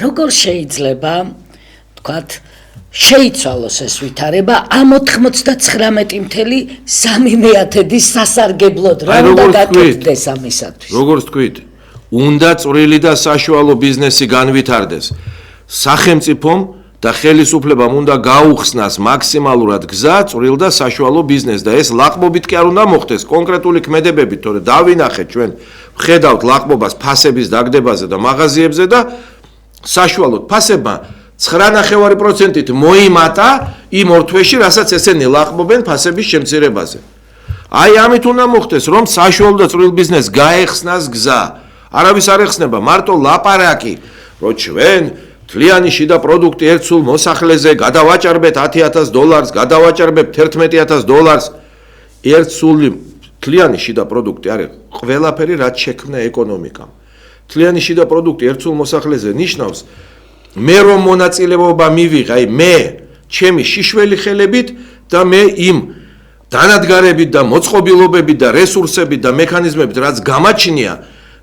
როგორ შეიძლება თქვათ შეიცვალოს ეს ვითარება ამ 99.3%-ის სასარგებლოდ რა უნდა გაკეთდეს ამისათვის. Როგორც თქვით, უნდა წვრილი და საშუალო ბიზნესი განვითარდეს. სახელმწიფომ და ხელისუფლებამ უნდა გაუხსნას მაქსიმალურად გზა წვრილ და საშუალო ბიზნესს და ეს ლაყბობით კი არ უნდა მოხდეს კონკრეტული ქმედებებით, თორე დავინახეთ ჩვენ ვხედავთ ლაყბობას ფასების დაგდებაზე და მაღაზიებზე და საშუალოდ ფასებმა 9.5%-ით მოიმატა იმ ორ თვეში, რასაც ესენი ლაყბობენ ფასების შემცირებაზე. აი ამით უნდა მოხდეს, რომ საშუალო და წვრილ ბიზნესს გაეხსნას გზა. არავის არ ეხსნება, მარტო ლაპარაკი, რომ ჩვენ თლიანი შიდა პროდუქტი ერთ სულ მოსახლეზე გადავაჭარბეთ $10,000, გადავაჭარბეთ $11,000. ერთ სული თლიანი შიდა პროდუქტი არის ყველაფერი, რაც შექმნა ეკონომიკამ. თლიანი შიდა პროდუქტი ერთ სულ მოსახლეზე ნიშნავს მე რომ მონაწილეობა მივიღე, მე ჩემი შიშველი ხელებით და მე იმ დანადგარებით და მოწყობილობებით და რესურსებით და მექანიზმებით, რაც გამაჩნია,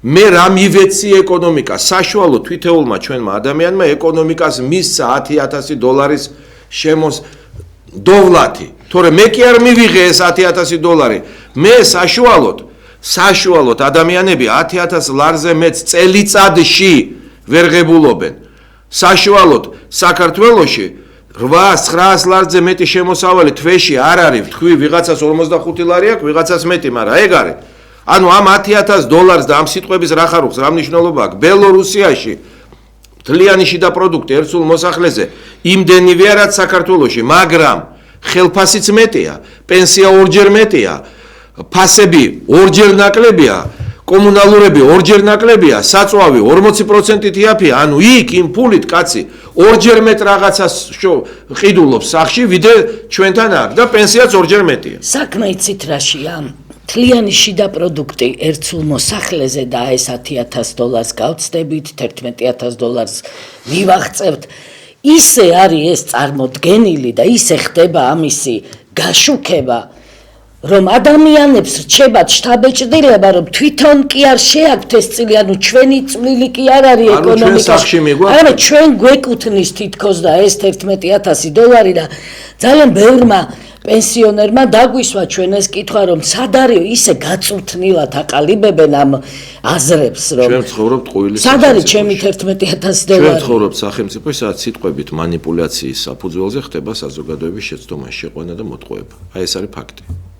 მე რა მივეცი ეკონომიკა, საშუალო თვითეულმა ჩვენმა ადამიანმა ეკონომიკას მისცა $10,000 დოვლათი. თორე მე კი არ მივიღე ეს $10,000. მე საშუალოდ ადამიანები $10,000-ზე მეც წელიწადში ვერ ღებულობენ. საშუალოდ საქართველოში $800-900-ზე მეტი შემოსავალი თვეში არ არის. თქვი ვიღაცას 45 ლარი აქვს, ვიღაცას მეტი, მაგრამ ეგ არის. ანუ ამ $10,000 და ამ სიტყვების რა ხარუხს, რა მნიშვნელობა აქვს? ბელორუსიაში თლიანი შიდა პროდუქტი ერთ სულ მოსახლეზე იმდენივე რაც საქართველოში, მაგრამ ხელფასიც მეტია, პენსია ორჯერ მეტია, ფასები ორჯერ ნაკლებია, კომუნალურები ორჯერ ნაკლებია, საწვავი 40%-ით იაფია, ანუ იქ იმ ფულით კაცი ორჯერ მეტ რაღაცას ყიდულობს სახში, ვიდრე ჩვენთან აქ და პენსიაც ორჯერ მეტია. საქმე იცით რაშია? თლიანი შიდა პროდუქტი ერთ სულ მოსახლეზე და ეს $10,000 გავცდებით, $11,000 მივაღწევთ. ისე არის ეს წარმოდგენილი და ისე ხდება ამისი გაშუქება, რომ ადამიანებს რჩებათ შთაბეჭდილება, რომ თვითონ კი არ შეაქვთ ეს წილი, ანუ ჩვენი წვლილი კი არ არის ეკონომიკაში. არა, ჩვენ გვეკუთვნის თითქოს და ეს $11,000 და ძალიან ბევრმა პენსიონერმა დაგვისვა ჩვენ ეს კითხვა, რომ სად არის ისე გაწვრთნილად აყალიბებენ ამ აზრებს, რომ ჩვენ ცხოვრობთ ყუილის სად არის ჩემი $11,000? ჩვენ ცხოვრობთ სახელმწიფოში, სადაც სიტყვებით манипуляციის საფუძველზე ხდება საზოგადოების შეცდომა, შეყვანა და მოტყუება. აი ეს არის ფაქტი.